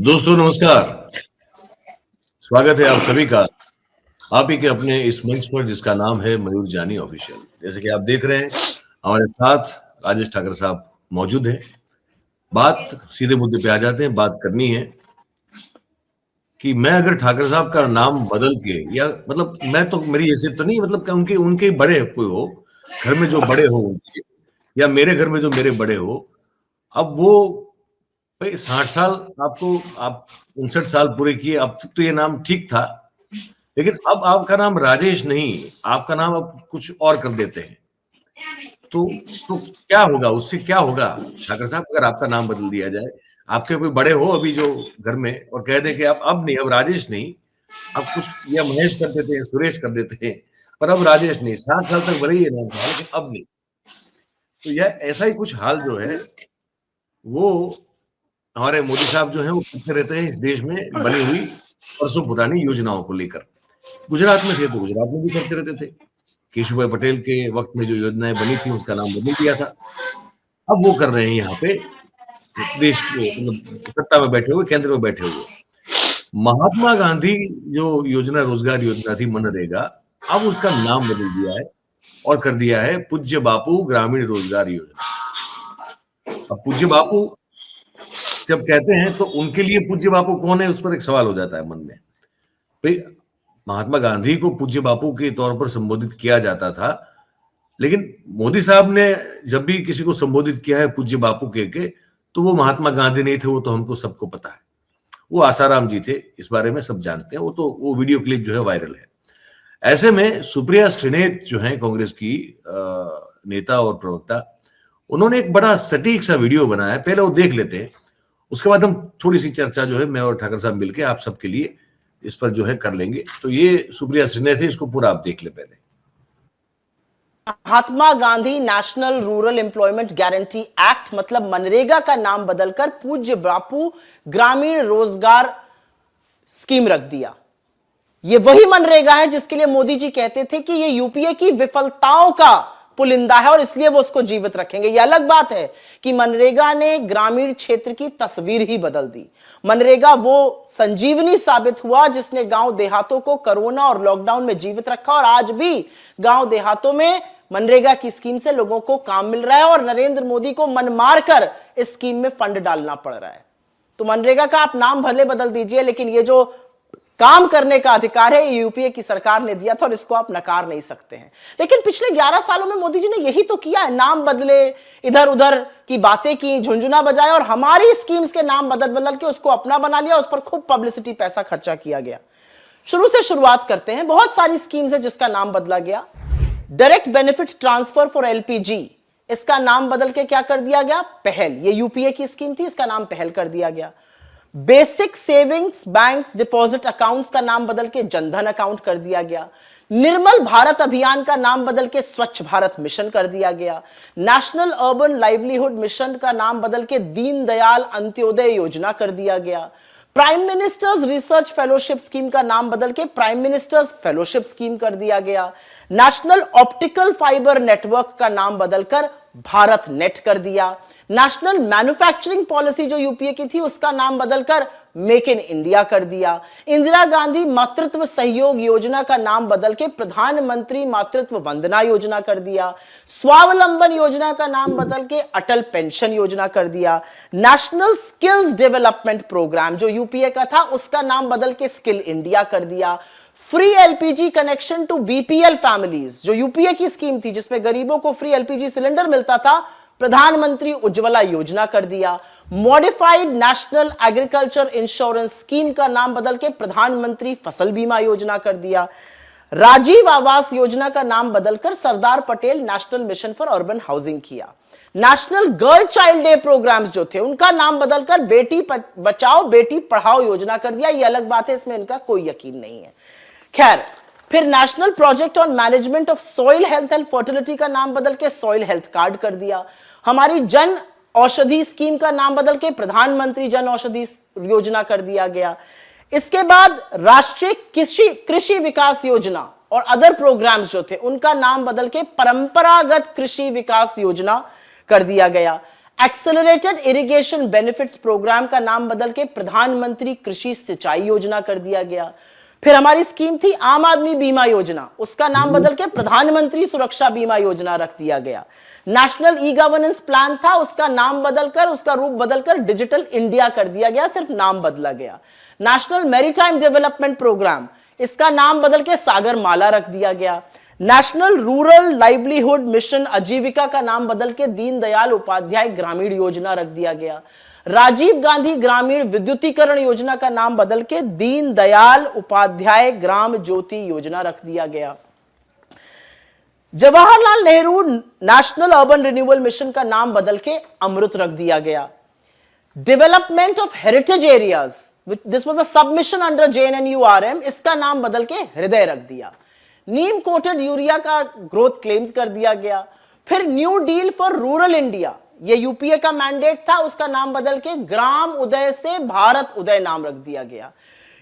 दोस्तों नमस्कार। स्वागत है आप सभी का आप ही के अपने इस मंच पर जिसका नाम है मयूर जानी ऑफिशियल। जैसे कि आप देख रहे हैं हमारे साथ राजेश ठाकर साहब मौजूद हैं। बात सीधे मुद्दे पे आ जाते हैं। बात करनी है कि मैं अगर ठाकर साहब का नाम बदल के या मतलब मैं तो मेरी हैसियत तो नहीं मतलब कि उनके उनके बड़े कोई हो घर में जो बड़े हो उनके या मेरे घर में जो मेरे बड़े हो। अब वो भाई 60 साल आपको आप 59 साल पूरे किए। अब तक तो ये नाम ठीक था, लेकिन अब आपका नाम राजेश नहीं, आपका नाम अब कुछ और कर देते हैं। तो तो क्या होगा उससे? क्या होगा ठाकर साहब अगर आपका नाम बदल दिया जाए? आपके कोई बड़े हो अभी जो घर में और कह दें कि आप अब नहीं, अब राजेश नहीं, अब कुछ या महेश कर देते हैं, सुरेश कर देते हैं, पर अब राजेश नहीं। 60 साल तक भले ही ये नाम था लेकिन अब नहीं। तो यह ऐसा ही कुछ हाल जो है वो हमारे मोदी साहब जो हैं वो करते रहते हैं इस देश में बनी हुई परसों पुरानी योजनाओं को लेकर। गुजरात में थे तो गुजरात में भी करते रहते थे। केशुभाई पटेल के वक्त में जो योजनाएं बनी थी उसका नाम बदल दिया था। अब वो कर रहे हैं यहाँ पे देश को, मतलब सत्ता में बैठे हुए, केंद्र में बैठे हुए। महात्मा गांधी जो योजना, रोजगार योजना थी मनरेगा, अब उसका नाम बदल दिया है और कर दिया है पूज्य बापू ग्रामीण रोजगार योजना। अब पूज्य बापू जब कहते हैं तो उनके लिए पूज्य बापू कौन है, उस पर एक सवाल हो जाता है मन में। भाई महात्मा गांधी को पूज्य बापू के तौर पर संबोधित किया जाता था, लेकिन मोदी साहब ने जब भी किसी को संबोधित किया है पूज्य बापू के तो वो महात्मा गांधी नहीं थे। वो तो हमको सबको पता है, वो आसाराम जी थे, इस बारे में सब जानते हैं। वो वीडियो क्लिप जो है वायरल है। ऐसे में सुप्रिया श्रीनेत जो है कांग्रेस की नेता और प्रवक्ता, उन्होंने एक बड़ा सटीक सा वीडियो बनाया है। पहले वो देख लेते हैं, उसके बाद हम थोड़ी सी चर्चा जो है मैं और ठाकर साहब मिलकर आप सबके लिए इस पर जो है कर लेंगे। तो ये सुप्रिया श्रीनेत है, इसको पूरा आप देख ले पहले। Mahatma Gandhi National Rural Employment Guarantee Act मतलब मनरेगा का नाम बदलकर पूज्य बापू ग्रामीण रोजगार स्कीम रख दिया। यह वही मनरेगा है जिसके लिए मोदी जी कहते थे कि यह यूपीए की विफलताओं का पुलिंदा है और इसलिए वो उसको जीवित रखेंगे। यह अलग बात है कि मनरेगा ने ग्रामीण क्षेत्र की तस्वीर ही बदल दी। मनरेगा वो संजीवनी साबित हुआ जिसने गांव देहातों को कोरोना और लॉकडाउन में जीवित रखा और आज भी गांव देहातों में मनरेगा की स्कीम से लोगों को काम मिल रहा है और नरेंद्र मोदी को मन मारकर इस स्कीम में फंड डालना पड़ रहा है। तो मनरेगा का आप नाम भले बदल दीजिए, लेकिन ये जो काम करने का अधिकार है ये यूपीए की सरकार ने दिया था और इसको आप नकार नहीं सकते हैं। लेकिन पिछले 11 सालों में मोदी जी ने यही तो किया है, नाम बदले, इधर उधर की बातें की, झुंझुना बजाया और हमारी स्कीम्स के नाम बदल बदल के उसको अपना बना लिया। उस पर खूब पब्लिसिटी, पैसा खर्चा किया गया। शुरू से शुरुआत करते हैं। बहुत सारी स्कीम्स है जिसका नाम बदला गया। Direct benefit transfer for LPG, इसका नाम बदल के क्या कर दिया गया? पहल। ये यूपीए की स्कीम थी, इसका नाम पहल कर दिया गया। Basic savings banks deposit accounts का नाम बदल के जनधन अकाउंट कर दिया गया। निर्मल भारत अभियान का नाम बदल के स्वच्छ भारत मिशन कर दिया गया। नेशनल अर्बन लाइवलीहुड मिशन का नाम बदल के दीनदयाल अंत्योदय योजना कर दिया गया। Prime ministers research fellowship scheme का नाम बदल के प्राइम मिनिस्टर्स फेलोशिप स्कीम कर दिया गया। नेशनल ऑप्टिकल फाइबर नेटवर्क का नाम बदलकर भारत नेट कर दिया। नेशनल मैन्युफैक्चरिंग पॉलिसी जो यूपीए की थी उसका नाम बदलकर मेक इन इंडिया कर दिया। इंदिरा गांधी मातृत्व सहयोग योजना का नाम बदल के प्रधानमंत्री मातृत्व वंदना योजना कर दिया। स्वावलंबन योजना का नाम बदल के अटल पेंशन योजना कर दिया। नेशनल स्किल्स डेवलपमेंट प्रोग्राम जो यूपीए का था उसका नाम बदल के स्किल इंडिया कर दिया। Free LPG connection to BPL families जो यूपीए की स्कीम थी जिसमें गरीबों को फ्री एलपीजी सिलेंडर मिलता था, प्रधानमंत्री उज्ज्वला योजना कर दिया। Modified national agriculture insurance scheme का नाम बदल के प्रधानमंत्री फसल बीमा योजना कर दिया। राजीव आवास योजना का नाम बदलकर Sardar Patel National Mission for Urban Housing किया। National Girl Child Day programmes जो थे उनका नाम बदलकर बेटी बचाओ बेटी पढ़ाओ योजना कर दिया। यह अलग बात है, इसमें इनका कोई यकीन नहीं है। खैर, फिर national project on management of soil health and fertility का नाम बदल के सॉइल हेल्थ कार्ड कर दिया। हमारी जन औषधि स्कीम का नाम बदल के प्रधानमंत्री जन औषधि योजना कर दिया गया। इसके बाद राष्ट्रीय कृषि विकास योजना और अदर प्रोग्राम्स जो थे उनका नाम बदल के परंपरागत कृषि विकास योजना कर दिया गया। एक्सेलरेटेड इरिगेशन बेनिफिट्स प्रोग्राम का नाम बदल के प्रधानमंत्री कृषि सिंचाई योजना कर दिया गया। फिर हमारी स्कीम थी आम आदमी बीमा योजना, उसका नाम बदल के प्रधानमंत्री सुरक्षा बीमा योजना रख दिया गया। नेशनल ई गवर्नेंस प्लान था, उसका नाम बदलकर, उसका रूप बदलकर डिजिटल इंडिया कर दिया गया, सिर्फ नाम बदला गया। नेशनल मैरीटाइम डेवलपमेंट प्रोग्राम, इसका नाम बदल के सागर माला रख दिया गया। नेशनल रूरल लाइवलीहुड मिशन आजीविका का नाम बदल के दीनदयाल उपाध्याय ग्रामीण योजना रख दिया गया। राजीव गांधी ग्रामीण विद्युतीकरण योजना का नाम बदल के दीनदयाल उपाध्याय ग्राम ज्योति योजना रख दिया गया। Jawaharlal Nehru national urban renewal mission का नाम बदल के अमृत रख दिया गया। Development of heritage areas, this was a submission under JNNURM, इसका नाम बदल के हृदय रख दिया। नीम कोटेड यूरिया का ग्रोथ क्लेम्स कर दिया गया। फिर new deal for rural India, ये यूपीए का मैंडेट था, उसका नाम बदल के ग्राम उदय से भारत उदय नाम रख दिया गया।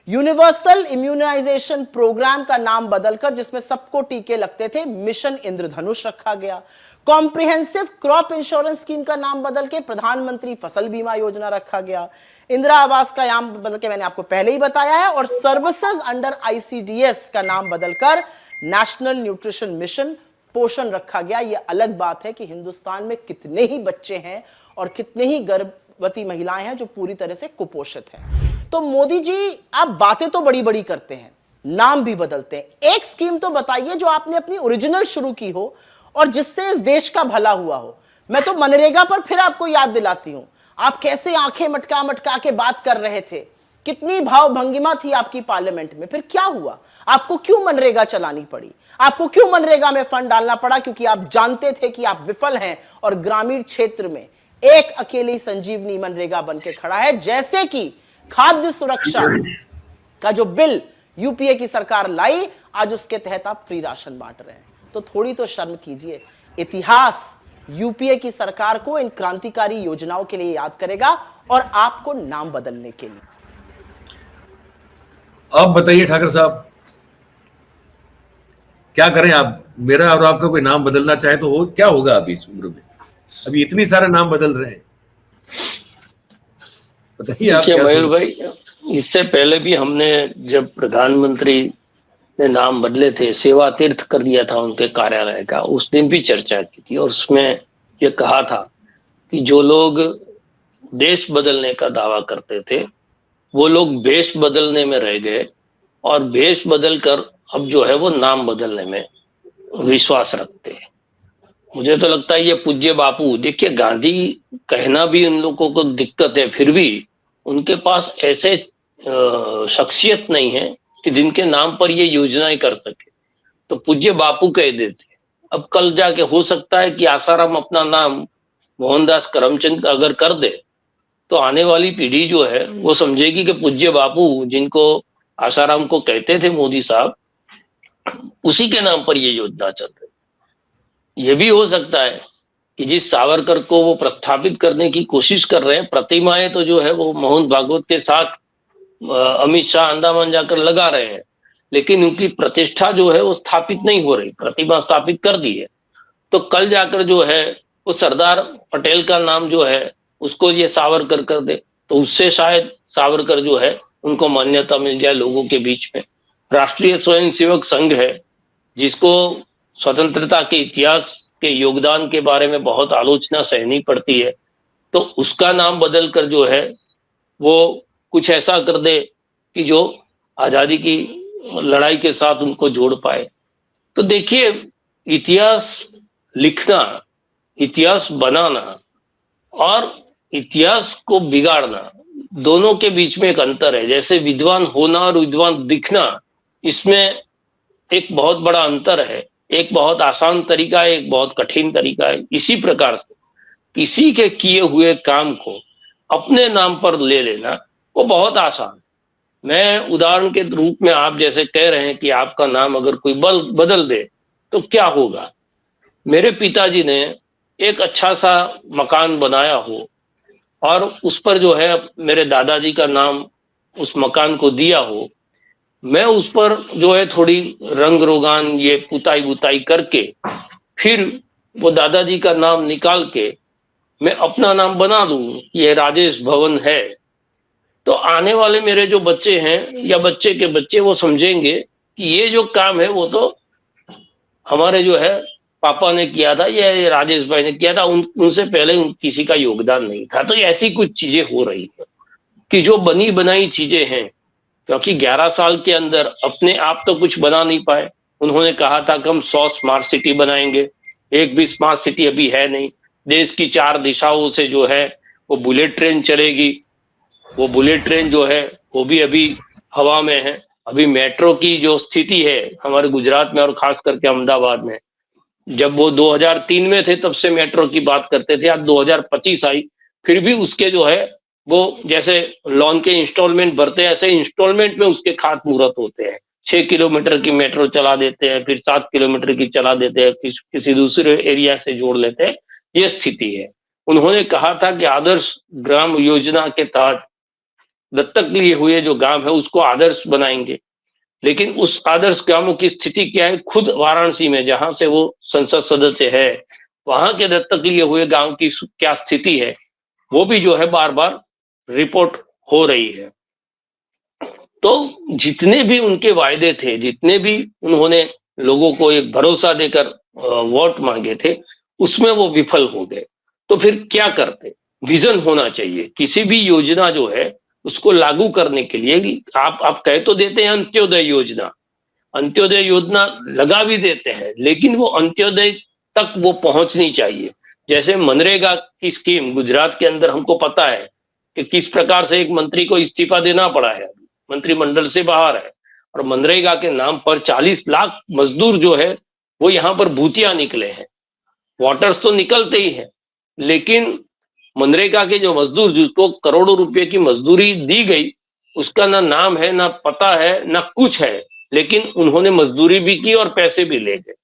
यूनिवर्सल इम्यूनाइजेशन प्रोग्राम का नाम बदलकर, जिसमें सबको टीके लगते थे, मिशन इंद्रधनुष रखा गया। कॉम्प्रिहेंसिव क्रॉप इंश्योरेंस स्कीम का नाम बदल के प्रधानमंत्री फसल बीमा योजना रखा गया। इंदिरा आवास का नाम बदल के मैंने आपको पहले ही बताया है। और सर्विसेज अंडर ICDS का नाम बदलकर नेशनल न्यूट्रिशन मिशन पोषण रखा गया। यह अलग बात है कि हिंदुस्तान में कितने ही बच्चे हैं और कितने ही गर्भवती महिलाएं हैं जो पूरी तरह से कुपोषित हैं। तो मोदी जी, आप बातें तो बड़ी बड़ी करते हैं, नाम भी बदलते हैं। एक स्कीम तो बताइए जो आपने अपनी ओरिजिनल शुरू की हो और जिससे इस देश का भला हुआ हो। मैं तो मनरेगा पर फिर आपको याद दिलाती हूं, आप कैसे आंखें मटका मटका के बात कर रहे थे, कितनी भाव भंगिमा थी आपकी पार्लियामेंट में। फिर क्या हुआ? आपको क्यों मनरेगा चलानी पड़ी? आपको क्यों मनरेगा में फंड डालना पड़ा? क्योंकि आप जानते थे कि आप विफल हैं और ग्रामीण क्षेत्र में एक अकेली संजीवनी मनरेगा बन के खड़ा है। जैसे कि खाद्य सुरक्षा का जो बिल यूपीए की सरकार लाई, आज उसके तहत आप फ्री राशन बांट रहे हैं। तो थोड़ी तो शर्म कीजिए। इतिहास यूपीए की सरकार को इन क्रांतिकारी योजनाओं के लिए याद करेगा और आपको नाम बदलने के लिए। अब बताइए ठाकर साहब, क्या करें? आप मेरा और आपका कोई नाम बदलना चाहे तो हो, क्या होगा अभी इस उम्र में? अभी इतनी सारे नाम बदल रहे हैं, बताइए आप क्या मयूर भाई, इससे पहले भी हमने जब प्रधानमंत्री ने नाम बदले थे, सेवा तीर्थ कर दिया था उनके कार्यालय का, उस दिन भी चर्चा की थी और उसमें ये कहा था कि जो लोग देश बदलने का दावा करते थे वो लोग भेष बदलने में रह गए और भेष बदल कर अब जो है वो नाम बदलने में विश्वास रखते हैं। मुझे तो लगता है ये पूज्य बापू, देखिए गांधी कहना भी उन लोगों को दिक्कत है, फिर भी उनके पास ऐसे शख्सियत नहीं है कि जिनके नाम पर ये योजनाएं कर सके, तो पूज्य बापू कह देते। अब कल जाके हो सकता है कि आसाराम अपना नाम मोहनदास करमचंद अगर कर दे तो आने वाली पीढ़ी जो है वो समझेगी कि पूज्य बापू, जिनको आसाराम को कहते थे मोदी साहब, उसी के नाम पर ये योजना चल रही। ये भी हो सकता है कि जिस सावरकर को वो प्रस्थापित करने की कोशिश कर रहे हैं, प्रतिमाएं तो जो है वो मोहन भागवत के साथ अमित शाह अंडमान जाकर लगा रहे हैं, लेकिन उनकी प्रतिष्ठा जो है वो स्थापित नहीं हो रही। प्रतिमा स्थापित कर दी है तो कल जाकर जो है वो सरदार पटेल का नाम जो है उसको ये सावरकर कर दे तो उससे शायद सावरकर जो है उनको मान्यता मिल जाए लोगों के बीच में। राष्ट्रीय स्वयंसेवक संघ है, जिसको स्वतंत्रता के इतिहास के योगदान के बारे में बहुत आलोचना सहनी पड़ती है, तो उसका नाम बदल कर जो है वो कुछ ऐसा कर दे कि जो आजादी की लड़ाई के साथ उनको जोड़ पाए। तो देखिए, इतिहास लिखना, इतिहास बनाना और इतिहास को बिगाड़ना, दोनों के बीच में एक अंतर है। जैसे विद्वान होना और विद्वान दिखना, इसमें एक बहुत बड़ा अंतर है। एक बहुत आसान तरीका है, एक बहुत कठिन तरीका है। इसी प्रकार से किसी के किए हुए काम को अपने नाम पर ले लेना वो बहुत आसान। मैं उदाहरण के रूप में, आप जैसे कह रहे हैं कि आपका नाम अगर कोई बदल दे तो क्या होगा। मेरे पिताजी ने एक अच्छा सा मकान बनाया हो और उस पर जो है मेरे दादाजी का नाम उस मकान को दिया हो, मैं उस पर जो है थोड़ी रंग रोगान ये पुताई बुताई करके फिर वो दादाजी का नाम निकाल के मैं अपना नाम बना दूं कि ये राजेश भवन है, तो आने वाले मेरे जो बच्चे हैं या बच्चे के बच्चे वो समझेंगे कि ये जो काम है वो तो हमारे जो है पापा ने किया था या ये राजेश भाई ने किया था, उनसे पहले किसी का योगदान नहीं था। तो ऐसी कुछ चीजें हो रही है कि जो बनी बनाई चीजें हैं, क्योंकि 11 साल के अंदर अपने आप तो कुछ बना नहीं पाए। उन्होंने कहा था कि हम 100 स्मार्ट सिटी बनाएंगे, एक भी स्मार्ट सिटी अभी है नहीं। देश की 4 दिशाओं से जो है वो बुलेट ट्रेन चलेगी, वो बुलेट ट्रेन जो है वो भी अभी हवा में है। अभी मेट्रो की जो स्थिति है हमारे गुजरात में और खास करके अहमदाबाद में, जब वो 2003 में थे तब से मेट्रो की बात करते थे, आज 2025 आई, फिर भी उसके जो है वो जैसे लोन के इंस्टॉलमेंट भरते हैं ऐसे इंस्टॉलमेंट में उसके खात मुहूर्त होते हैं। 6 किलोमीटर की मेट्रो चला देते हैं, फिर 7 किलोमीटर की चला देते हैं, किसी दूसरे एरिया से जोड़ लेते हैं। ये स्थिति है। उन्होंने कहा था कि आदर्श ग्राम योजना के तहत दत्तक लिए हुए जो गांव है उसको आदर्श बनाएंगे। लेकिन उस आदर्श गांवों की स्थिति क्या है, खुद वाराणसी में जहां से वो संसद सदस्य है, वहां के दत्तक लिए हुए गांव की क्या स्थिति है, वो भी जो है बार बार रिपोर्ट हो रही है। तो जितने भी उनके वायदे थे, जितने भी उन्होंने लोगों को एक भरोसा देकर वोट मांगे थे, उसमें वो विफल हो गए। तो फिर क्या करते? विजन होना चाहिए। किसी भी योजना जो है उसको लागू करने के लिए आप कह तो देते हैं अंत्योदय योजना, अंत्योदय योजना लगा भी देते हैं, लेकिन वो अंत्योदय तक वो पहुंचनी चाहिए। जैसे मनरेगा की स्कीम गुजरात के अंदर हमको पता है कि किस प्रकार से एक मंत्री को इस्तीफा देना पड़ा है, मंत्रिमंडल से बाहर है, और मनरेगा के नाम पर 40 लाख मजदूर जो है वो यहाँ पर भूतिया निकले हैं। वाटर्स तो निकलते ही हैं, लेकिन मनरेगा के जो मजदूर जिसको करोड़ों रुपए की मजदूरी दी गई, उसका ना नाम है, ना पता है, ना कुछ है, लेकिन उन्होंने मजदूरी भी की और पैसे भी ले गए।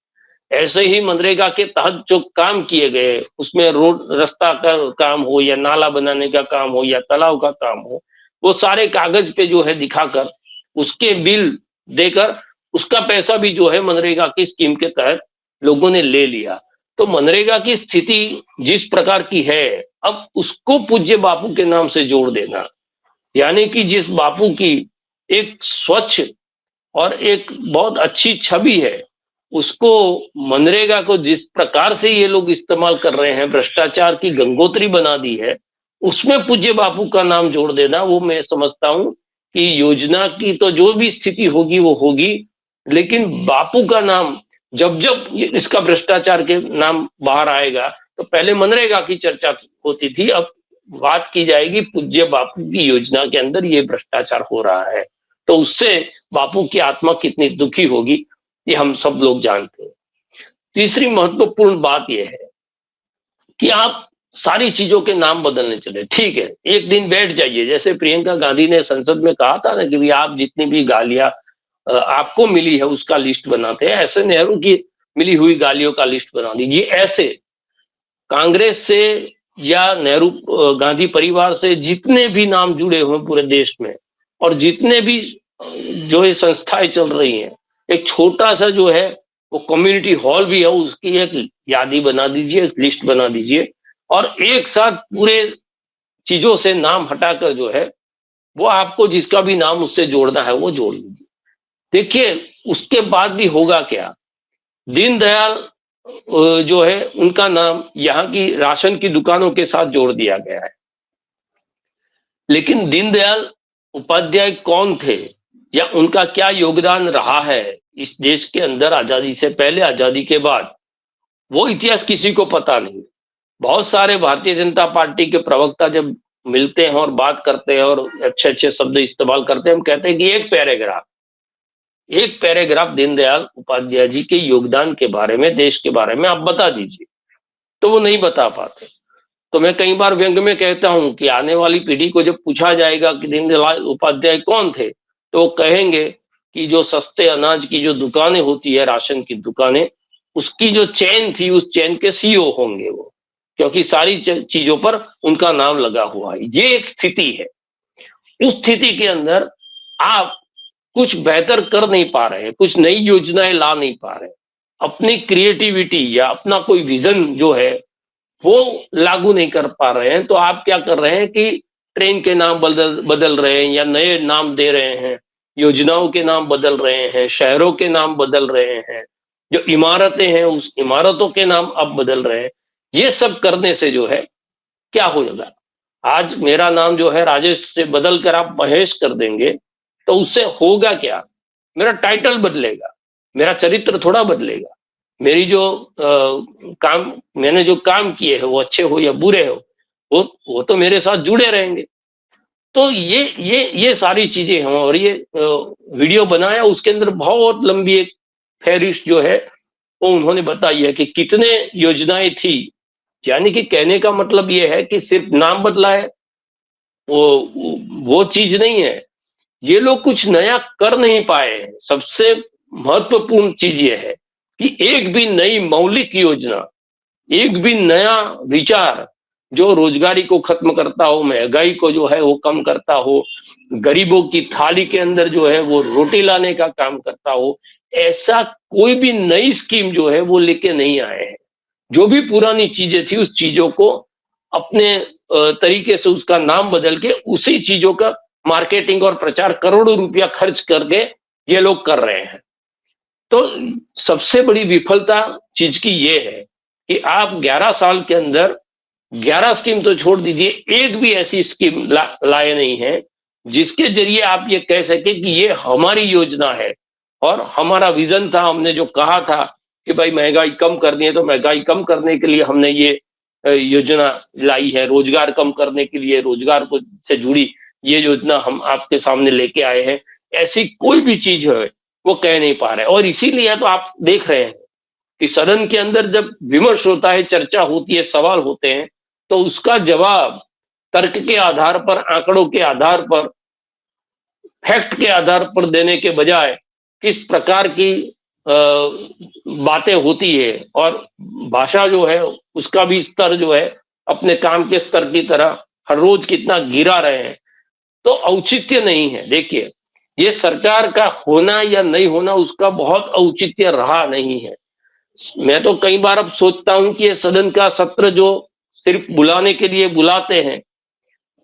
ऐसे ही मनरेगा के तहत जो काम किए गए, उसमें रोड रास्ता का काम हो या नाला बनाने का काम हो या तालाब का काम हो, वो सारे कागज पे जो है दिखाकर उसके बिल देकर उसका पैसा भी जो है मनरेगा की स्कीम के तहत लोगों ने ले लिया। तो मनरेगा की स्थिति जिस प्रकार की है, अब उसको पूज्य बापू के नाम से जोड़ देना, यानी कि जिस बापू की एक स्वच्छ और एक बहुत अच्छी छवि है, उसको मनरेगा को जिस प्रकार से ये लोग इस्तेमाल कर रहे हैं, भ्रष्टाचार की गंगोत्री बना दी है, उसमें पूज्य बापू का नाम जोड़ देना, वो मैं समझता हूं कि योजना की तो जो भी स्थिति होगी वो होगी, लेकिन बापू का नाम जब जब इसका भ्रष्टाचार के नाम बाहर आएगा, तो पहले मनरेगा की चर्चा होती थी, अब बात की जाएगी पूज्य बापू की योजना के अंदर ये भ्रष्टाचार हो रहा है। तो उससे बापू की आत्मा कितनी दुखी होगी ये हम सब लोग जानते हैं। तीसरी महत्वपूर्ण बात यह है कि आप सारी चीजों के नाम बदलने चले, ठीक है, एक दिन बैठ जाइए, जैसे प्रियंका गांधी ने संसद में कहा था ना कि भी आप जितनी भी गालियां आपको मिली है उसका लिस्ट बनाते हैं, ऐसे नेहरू की मिली हुई गालियों का लिस्ट बना दीजिए। ऐसे कांग्रेस से या नेहरू गांधी परिवार से जितने भी नाम जुड़े हुए पूरे देश में, और जितने भी जो ये संस्थाएं चल रही हैं, एक छोटा सा जो है वो कम्युनिटी हॉल भी है, उसकी एक यादी बना दीजिए, एक लिस्ट बना दीजिए, और एक साथ पूरे चीजों से नाम हटाकर जो है वो आपको जिसका भी नाम उससे जोड़ना है वो जोड़ लीजिए। देखिए उसके बाद भी होगा क्या, दीनदयाल जो है उनका नाम यहाँ की राशन की दुकानों के साथ जोड़ दिया गया है, लेकिन दीनदयाल उपाध्याय कौन थे या उनका क्या योगदान रहा है इस देश के अंदर, आजादी से पहले, आजादी के बाद, वो इतिहास किसी को पता नहीं। बहुत सारे भारतीय जनता पार्टी के प्रवक्ता जब मिलते हैं और बात करते हैं और अच्छे अच्छे शब्द इस्तेमाल करते हैं, हम कहते हैं कि एक पैराग्राफ दीनदयाल उपाध्याय जी के योगदान के बारे में, देश के बारे में आप बता दीजिए, तो वो नहीं बता पाते। तो मैं कई बार व्यंग में कहता हूं कि आने वाली पीढ़ी को जब पूछा जाएगा कि दीनदयाल उपाध्याय कौन थे, तो वो कहेंगे कि जो सस्ते अनाज की जो दुकानें होती है, राशन की दुकानें, उसकी जो चेन थी, उस चेन के सीईओ होंगे वो, क्योंकि सारी चीजों पर उनका नाम लगा हुआ है। ये एक स्थिति है। उस स्थिति के अंदर आप कुछ बेहतर कर नहीं पा रहे, कुछ नई योजनाएं ला नहीं पा रहे, अपनी क्रिएटिविटी या अपना कोई विजन जो है वो लागू नहीं कर पा रहे हैं, तो आप क्या कर रहे हैं कि ट्रेन के नाम बदल रहे हैं या नए नाम दे रहे हैं, योजनाओं के नाम बदल रहे हैं, शहरों के नाम बदल रहे हैं, जो इमारतें हैं उस इमारतों के नाम अब बदल रहे हैं। ये सब करने से जो है क्या होगा, आज मेरा नाम जो है राजेश से बदल कर आप महेश कर देंगे, तो उससे होगा क्या? मेरा टाइटल बदलेगा, मेरा चरित्र थोड़ा बदलेगा। मेरी जो काम मैंने जो काम किए हैं वो अच्छे हो या बुरे हो, वो तो मेरे साथ जुड़े रहेंगे। तो ये सारी चीजें हैं, और ये वीडियो बनाया उसके अंदर बहुत लंबी एक फहरिस्त जो है वो उन्होंने बताई है कि कितने योजनाएं थी। यानी कि कहने का मतलब ये है कि सिर्फ नाम बदला है, वो चीज नहीं है। ये लोग कुछ नया कर नहीं पाए हैं। सबसे महत्वपूर्ण चीज ये है कि एक भी नई मौलिक योजना, एक भी नया विचार जो रोजगारी को खत्म करता हो, महंगाई को जो है वो कम करता हो, गरीबों की थाली के अंदर जो है वो रोटी लाने का काम करता हो, ऐसा कोई भी नई स्कीम जो है वो लेके नहीं आए हैं। जो भी पुरानी चीजें थी उस चीजों को अपने तरीके से उसका नाम बदल के उसी चीजों का मार्केटिंग और प्रचार करोड़ों रुपया खर्च करके ये लोग कर रहे हैं। तो सबसे बड़ी विफलता चीज की ये है कि आप 11 साल के अंदर 11 स्कीम तो छोड़ दीजिए, एक भी ऐसी स्कीम लाए नहीं है जिसके जरिए आप ये कह सके कि ये हमारी योजना है और हमारा विजन था। हमने जो कहा था कि भाई महंगाई कम करनी है, तो महंगाई कम करने के लिए हमने ये योजना लाई है, रोजगार कम करने के लिए रोजगार को से जुड़ी ये योजना हम आपके सामने लेके आए हैं। ऐसी कोई भी चीज है वो कह नहीं पा रहे, और इसीलिए तो आप देख रहे हैं कि सदन के अंदर जब विमर्श होता है, चर्चा होती है, सवाल होते हैं, तो उसका जवाब तर्क के आधार पर, आंकड़ों के आधार पर, फैक्ट के आधार पर देने के बजाय किस प्रकार की बातें होती है और भाषा जो है उसका भी स्तर जो है अपने काम के स्तर की तरह हर रोज कितना गिरा रहे हैं, तो औचित्य नहीं है। देखिए, ये सरकार का होना या नहीं होना उसका बहुत औचित्य रहा नहीं है। मैं तो कई बार अब सोचता हूं कि ये सदन का सत्र जो सिर्फ बुलाने के लिए बुलाते हैं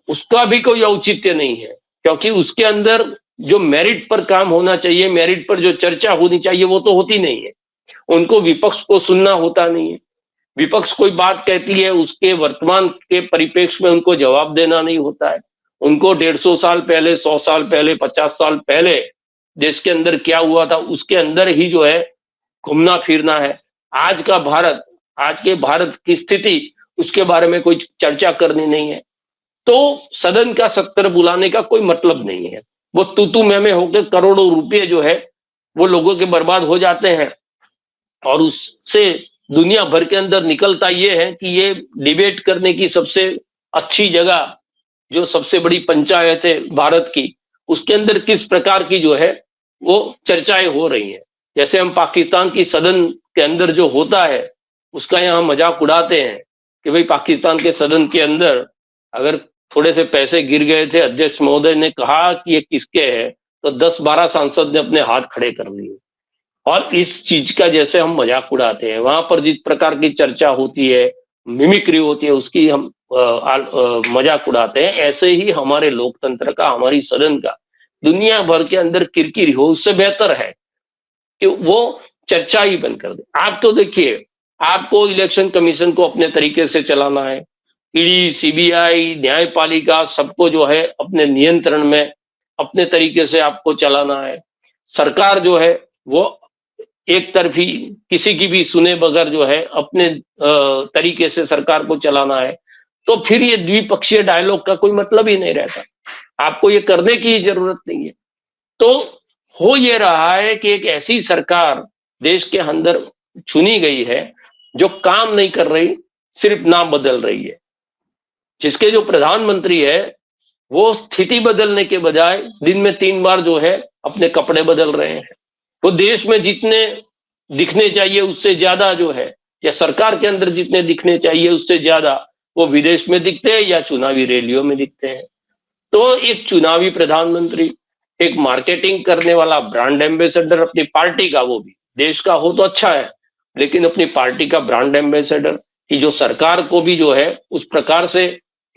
उसका भी कोई औचित्य नहीं है, क्योंकि उसके अंदर जो मेरिट पर काम होना चाहिए, मेरिट पर जो चर्चा होनी चाहिए वो तो होती नहीं है। उनको विपक्ष को सुनना होता नहीं है, विपक्ष कोई बात कहती है उसके वर्तमान के परिप्रेक्ष्य में उनको जवाब देना नहीं होता है। उनको 150 साल पहले, 100 साल पहले, 50 साल पहले देश के अंदर क्या हुआ था उसके अंदर ही जो है घूमना फिरना है। आज का भारत, आज के भारत की स्थिति, उसके बारे में कोई चर्चा करनी नहीं है। तो सदन का सत्र बुलाने का कोई मतलब नहीं है। वो तू मैं होकर करोड़ों रुपए जो है वो लोगों के बर्बाद हो जाते हैं, और उससे दुनिया भर के अंदर निकलता ये है कि ये डिबेट करने की सबसे अच्छी जगह, जो सबसे बड़ी पंचायत है भारत की, उसके अंदर किस प्रकार की जो है वो चर्चाएं हो रही हैं। जैसे हम पाकिस्तान की सदन के अंदर जो होता है उसका यहाँ मजाक उड़ाते हैं कि भाई पाकिस्तान के सदन के अंदर अगर थोड़े से पैसे गिर गए थे, अध्यक्ष महोदय ने कहा कि ये किसके है, तो 10-12 सांसद ने अपने हाथ खड़े कर लिए। और इस चीज का जैसे हम मजाक उड़ाते हैं, वहां पर जिस प्रकार की चर्चा होती है, मिमिक्री होती है, उसकी हम मजाक उड़ाते हैं। ऐसे ही हमारे लोकतंत्र का, हमारी सदन का दुनिया भर के अंदर किरकिरी हो, उससे बेहतर है कि वो चर्चा ही बंद कर दे। आप तो देखिए, आपको इलेक्शन कमीशन को अपने तरीके से चलाना है, ईडी, सीबीआई, न्यायपालिका सबको जो है अपने नियंत्रण में अपने तरीके से आपको चलाना है। सरकार जो है वो एक तरफी किसी की भी सुने बगैर जो है अपने तरीके से सरकार को चलाना है, तो फिर ये द्विपक्षीय डायलॉग का कोई मतलब ही नहीं रहता। आपको ये करने की जरूरत नहीं है। तो हो ये रहा है कि एक ऐसी सरकार देश के अंदर चुनी गई है जो काम नहीं कर रही, सिर्फ नाम बदल रही है। जिसके जो प्रधानमंत्री है वो स्थिति बदलने के बजाय दिन में 3 बार जो है अपने कपड़े बदल रहे हैं। वो देश में जितने दिखने चाहिए उससे ज्यादा जो है, या सरकार के अंदर जितने दिखने चाहिए उससे ज्यादा वो विदेश में दिखते हैं या चुनावी रैलियों में दिखते हैं। तो एक चुनावी प्रधानमंत्री, एक मार्केटिंग करने वाला ब्रांड एम्बेसडर अपनी पार्टी का, वो भी देश का हो तो अच्छा है, लेकिन अपनी पार्टी का ब्रांड एम्बेसडर, कि जो सरकार को भी जो है उस प्रकार से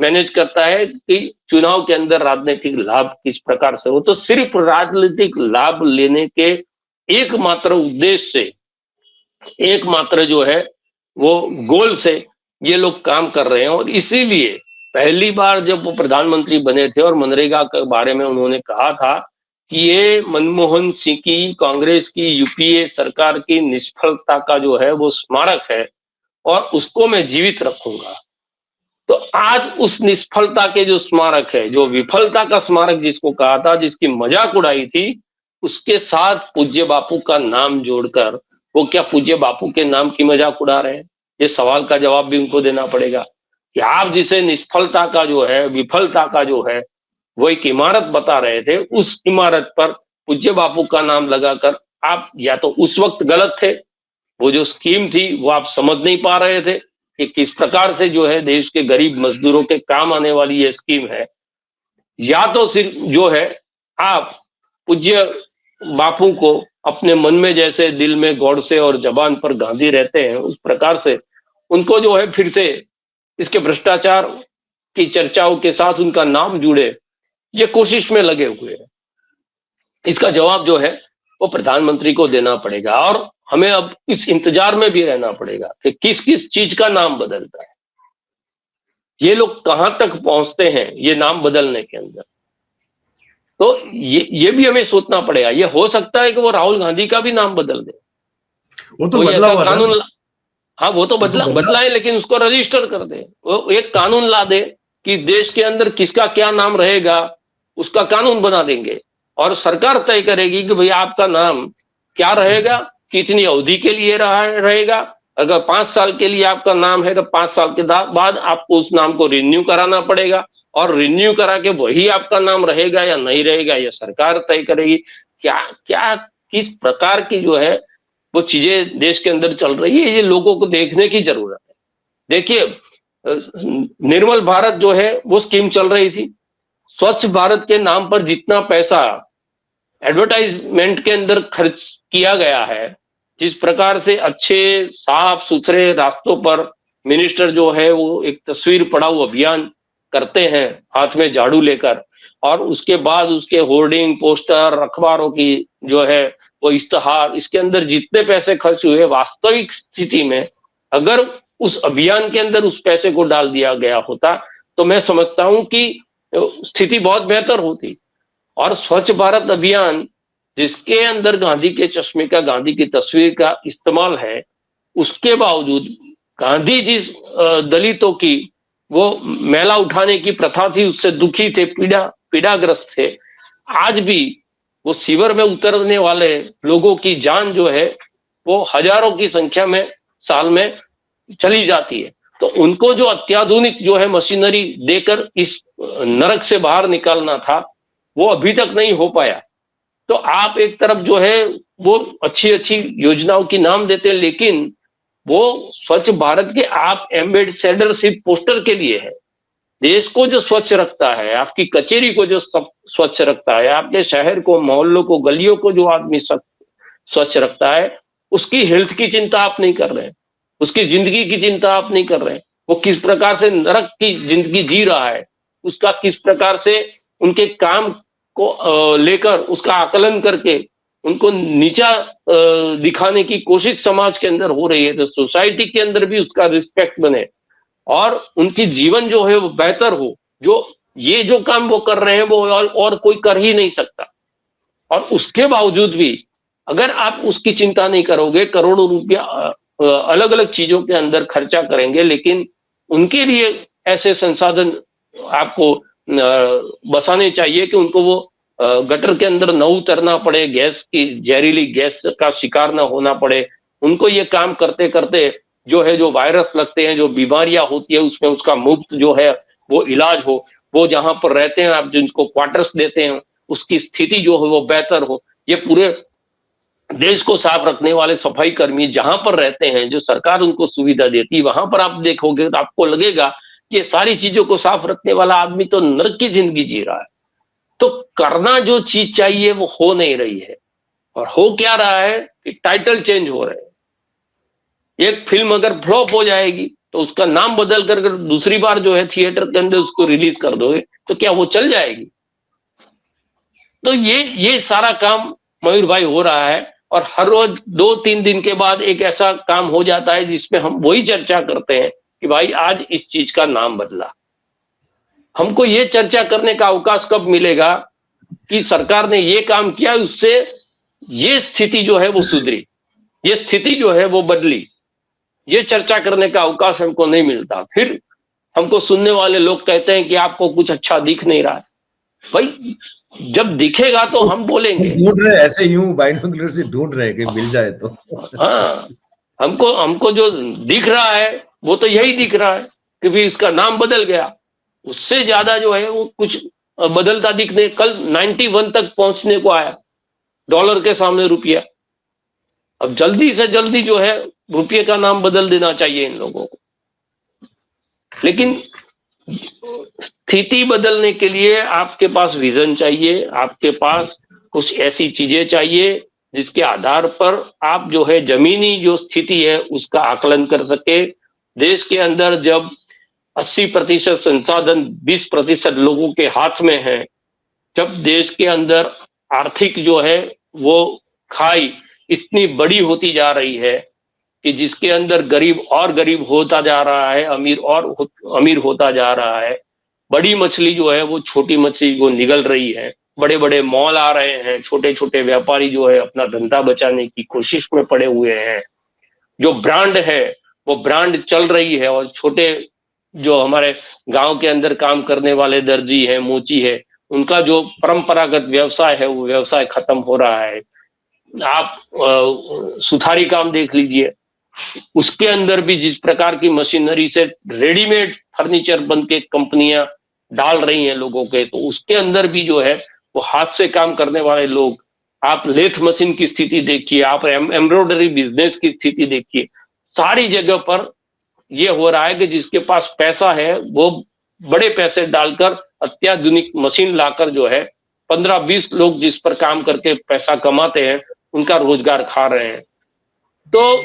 मैनेज करता है कि चुनाव के अंदर राजनीतिक लाभ किस प्रकार से हो। तो सिर्फ राजनीतिक लाभ लेने के एकमात्र उद्देश्य से, एकमात्र जो है वो गोल से ये लोग काम कर रहे हैं। और इसीलिए पहली बार जब वो प्रधानमंत्री बने थे और मनरेगा के बारे में उन्होंने कहा था कि ये मनमोहन सिंह की, कांग्रेस की, यूपीए सरकार की निष्फलता का जो है वो स्मारक है और उसको मैं जीवित रखूंगा। तो आज उस निष्फलता के जो स्मारक है, जो विफलता का स्मारक जिसको कहा था, जिसकी मजाक उड़ाई थी, उसके साथ पूज्य बापू का नाम जोड़कर वो क्या पूज्य बापू के नाम की मजाक उड़ा रहे हैं? ये सवाल का जवाब भी उनको देना पड़ेगा कि आप जिसे निष्फलता का जो है, विफलता का जो है वो एक इमारत बता रहे थे, उस इमारत पर पूज्य बापू का नाम लगाकर आप या तो उस वक्त गलत थे, वो जो स्कीम थी वो आप समझ नहीं पा रहे थे कि किस प्रकार से जो है देश के गरीब मजदूरों के काम आने वाली ये स्कीम है, या तो सिर्फ जो है आप पूज्य बापू को अपने मन में जैसे दिल में गॉडसे और जबान पर गांधी रहते हैं, उस प्रकार से उनको जो है फिर से इसके भ्रष्टाचार की चर्चाओं के साथ उनका नाम जुड़े, ये कोशिश में लगे हुए हैं। इसका जवाब जो है वो प्रधानमंत्री को देना पड़ेगा और हमें अब इस इंतजार में भी रहना पड़ेगा कि किस किस चीज का नाम बदलता है, ये लोग कहां तक पहुंचते हैं ये नाम बदलने के अंदर। तो ये भी हमें सोचना पड़ेगा। ये हो सकता है कि वो राहुल गांधी का भी नाम बदल दे, वो तो बदला हुआ था। कानून, हाँ वो तो बदला है, लेकिन उसको रजिस्टर कर दे, वो एक कानून ला दे कि देश के अंदर किसका क्या नाम रहेगा, उसका कानून बना देंगे और सरकार तय करेगी कि भाई आपका नाम क्या रहेगा, कितनी अवधि के लिए रहेगा। अगर 5 साल के लिए आपका नाम है तो 5 साल के बाद आपको उस नाम को रिन्यू कराना पड़ेगा और रिन्यू करा के वही आपका नाम रहेगा या नहीं रहेगा ये सरकार तय करेगी। क्या क्या किस प्रकार की जो है वो चीजें देश के अंदर चल रही है, ये लोगों को देखने की जरूरत है। देखिए निर्मल भारत जो है वो स्कीम चल रही थी, स्वच्छ भारत के नाम पर जितना पैसा एडवर्टाइजमेंट के अंदर खर्च किया गया है, जिस प्रकार से अच्छे साफ सुथरे रास्तों पर मिनिस्टर जो है वो एक तस्वीर पढ़ाओ अभियान करते हैं हाथ में झाड़ू लेकर, और उसके बाद उसके होर्डिंग, पोस्टर, अखबारों की जो है वो इश्तहार, इसके अंदर जितने पैसे खर्च हुए, वास्तविक स्थिति में अगर उस अभियान के अंदर उस पैसे को डाल दिया गया होता तो मैं समझता हूं कि स्थिति बहुत बेहतर होती। और स्वच्छ भारत अभियान जिसके अंदर गांधी के चश्मे का, गांधी की तस्वीर का इस्तेमाल है, उसके बावजूद गांधी जिस दलितों की वो मैला उठाने की प्रथा थी उससे दुखी थे, पीड़ाग्रस्त थे, आज भी वो सीवर में उतरने वाले लोगों की जान जो है वो हजारों की संख्या में साल में चली जाती है। तो उनको जो अत्याधुनिक जो है मशीनरी देकर इस नरक से बाहर निकालना था वो अभी तक नहीं हो पाया। तो आप एक तरफ जो है वो अच्छी अच्छी योजनाओं की नाम देते हैं, लेकिन वो स्वच्छ भारत के आप एम्बेसडर सिर्फ पोस्टर के लिए है। देश को जो स्वच्छ रखता है, आपकी कचेरी को जो स्वच्छ रखता है, आपके शहर को, मोहल्लों को, गलियों को जो आदमी स्वच्छ रखता है, उसकी हेल्थ की चिंता आप नहीं कर रहे हैं, उसकी जिंदगी की चिंता आप नहीं कर रहे हैं। वो किस प्रकार से नरक की जिंदगी जी रहा है, उसका किस प्रकार से उनके काम को लेकर उसका आकलन करके उनको नीचा दिखाने की कोशिश समाज के अंदर हो रही है। तो सोसाइटी के अंदर भी उसका रिस्पेक्ट बने और उनकी जीवन जो है वो बेहतर हो। ये जो काम वो कर रहे हैं वो और कोई कर ही नहीं सकता। और उसके बावजूद भी अगर आप उसकी चिंता नहीं करोगे, करोड़ों रुपया अलग अलग चीजों के अंदर खर्चा करेंगे, लेकिन उनके लिए ऐसे संसाधन आपको बसाने चाहिए कि उनको वो गटर के अंदर न उतरना पड़े, गैस की जहरीली गैस का शिकार ना होना पड़े, उनको ये काम करते करते जो है जो वायरस लगते हैं, जो बीमारियां होती है, उसमें उसका मुफ्त जो है वो इलाज हो, वो जहां पर रहते हैं आप जिनको क्वार्टर्स देते हैं उसकी स्थिति जो है वो बेहतर हो। ये पूरे देश को साफ रखने वाले सफाई कर्मी जहां पर रहते हैं, जो सरकार उनको सुविधा देती है, वहां पर आप देखोगे तो आपको लगेगा कि ये सारी चीजों को साफ रखने वाला आदमी तो नरक की जिंदगी जी रहा है। तो करना जो चीज चाहिए वो हो नहीं रही है। और हो क्या रहा है कि टाइटल चेंज हो रहे हैं। एक फिल्म अगर फ्लॉप हो जाएगी तो उसका नाम बदल कर दूसरी बार जो है थिएटर के अंदर उसको रिलीज कर दोगे तो क्या वो चल जाएगी? तो ये सारा काम मयूर भाई हो रहा है, और हर रोज 2-3 दिन के बाद एक ऐसा काम हो जाता है जिसमें हम वही चर्चा करते हैं कि भाई आज इस चीज का नाम बदला। हमको ये चर्चा करने का अवकाश कब मिलेगा कि सरकार ने ये काम किया, उससे ये स्थिति जो है वो सुधरी, ये स्थिति जो है वो बदली। ये चर्चा करने का अवकाश हमको नहीं मिलता। फिर हमको सुनने वाले लोग कहते हैं कि आपको कुछ अच्छा दिख नहीं रहा है। भाई जब दिखेगा तो हम बोलेंगे। ढूंढ रहे ऐसे यूं बाइनोकुलर से ढूंढ रहे कि मिल जाए तो। हाँ, हमको जो दिख रहा है वो तो यही दिख रहा है कि भी इसका नाम बदल गया। उससे ज्यादा जो है वो कुछ बदलता दिखने, कल 91 तक पहुंचने को आया डॉलर के सामने रुपया। अब जल्दी से जल्दी जो है रुपये का नाम बदल देना चाहिए इन लोगों को। लेकिन स्थिति बदलने के लिए आपके पास विजन चाहिए, आपके पास कुछ ऐसी चीजें चाहिए जिसके आधार पर आप जो है जमीनी जो स्थिति है उसका आकलन कर सके। देश के अंदर जब 80% संसाधन 20% लोगों के हाथ में है, जब देश के अंदर आर्थिक जो है वो खाई इतनी बड़ी होती जा रही है कि जिसके अंदर गरीब और गरीब होता जा रहा है, अमीर और अमीर होता जा रहा है, बड़ी मछली जो है वो छोटी मछली को निगल रही है, बड़े बड़े मॉल आ रहे हैं, छोटे छोटे व्यापारी जो है अपना धंधा बचाने की कोशिश में पड़े हुए हैं, जो ब्रांड है वो ब्रांड चल रही है, और छोटे जो हमारे गांव के अंदर काम करने वाले दर्जी है, मोची है, उनका जो परंपरागत व्यवसाय है वो व्यवसाय खत्म हो रहा है। आप सुथारी काम देख लीजिए, उसके अंदर भी जिस प्रकार की मशीनरी से रेडीमेड फर्नीचर बन के कंपनियां डाल रही हैं लोगों के, तो उसके अंदर भी जो है वो हाथ से काम करने वाले लोग, आप लेथ मशीन की स्थिति देखिए, आप एम्ब्रॉयडरी बिजनेस की स्थिति देखिए, सारी जगह पर ये हो रहा है कि जिसके पास पैसा है वो बड़े पैसे डालकर अत्याधुनिक मशीन लाकर जो है 15-20 लोग जिस पर काम करके पैसा कमाते हैं उनका रोजगार खा रहे हैं। तो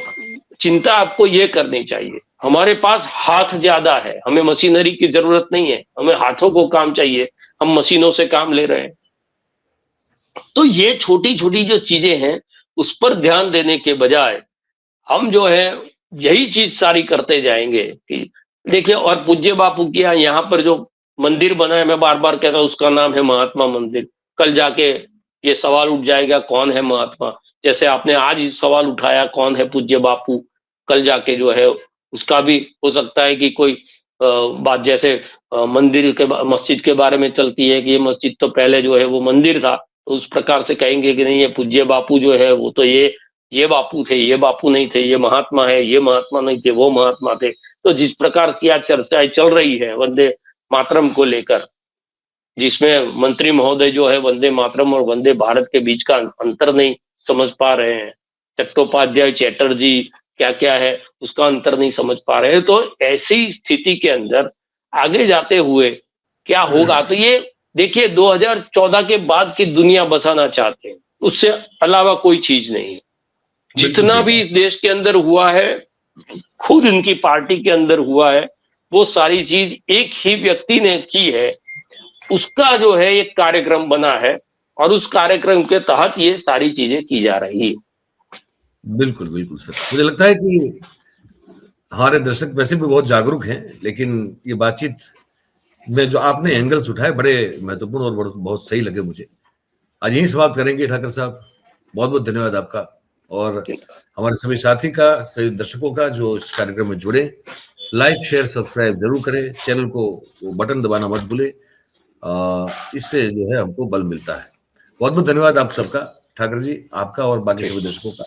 चिंता आपको ये करनी चाहिए, हमारे पास हाथ ज्यादा है, हमें मशीनरी की जरूरत नहीं है, हमें हाथों को काम चाहिए, हम मशीनों से काम ले रहे हैं। तो ये छोटी छोटी जो चीजें हैं उस पर ध्यान देने के बजाय हम जो है यही चीज सारी करते जाएंगे कि देखिए, और पूज्य बापू की यहाँ पर जो मंदिर बना है, मैं बार बार कहता हूँ उसका नाम है महात्मा मंदिर। कल जाके ये सवाल उठ जाएगा कौन है महात्मा, जैसे आपने आज ही सवाल उठाया कौन है पूज्य बापू, कल जाके जो है उसका भी हो सकता है कि कोई बात जैसे मंदिर के मस्जिद के बारे में चलती है कि ये मस्जिद तो पहले जो है वो मंदिर था, तो उस प्रकार से कहेंगे कि नहीं ये पूज्य बापू जो है वो तो ये बापू थे, ये बापू नहीं थे, ये महात्मा है, ये महात्मा नहीं थे, वो महात्मा थे। तो जिस प्रकार की आज चर्चाएं चल रही है वंदे मातरम को लेकर, जिसमें मंत्री महोदय जो है वंदे मातरम और वंदे भारत के बीच का अंतर नहीं समझ पा रहे हैं, चट्टोपाध्याय चैटर्जी क्या क्या है उसका अंतर नहीं समझ पा रहे हैं। तो ऐसी स्थिति के अंदर आगे जाते हुए क्या होगा, तो ये देखिए 2014 के बाद की दुनिया बसाना चाहते हैं, उससे अलावा कोई चीज नहीं है। जितना भी इस देश के अंदर हुआ है, खुद उनकी पार्टी के अंदर हुआ है, वो सारी चीज एक ही व्यक्ति ने की है, उसका जो है एक कार्यक्रम बना है और उस कार्यक्रम के तहत ये सारी चीजें की जा रही है। बिल्कुल बिल्कुल सर, मुझे लगता है कि हमारे दर्शक वैसे भी बहुत जागरूक हैं, लेकिन ये बातचीत में जो आपने एंगल्स उठाए बड़े महत्वपूर्ण और बहुत सही लगे मुझे। आज यही समाप्त करेंगे ठाकर साहब, बहुत बहुत धन्यवाद आपका और हमारे सभी साथी का, सभी दर्शकों का जो इस कार्यक्रम में जुड़े। लाइक शेयर सब्सक्राइब जरूर करें, चैनल को बटन दबाना मत भूले, इससे जो है हमको बल मिलता है। बहुत बहुत धन्यवाद आप सबका, ठाकर जी आपका और बाकी सभी दर्शकों का।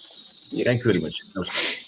थैंक यू वेरी मच, नमस्कार।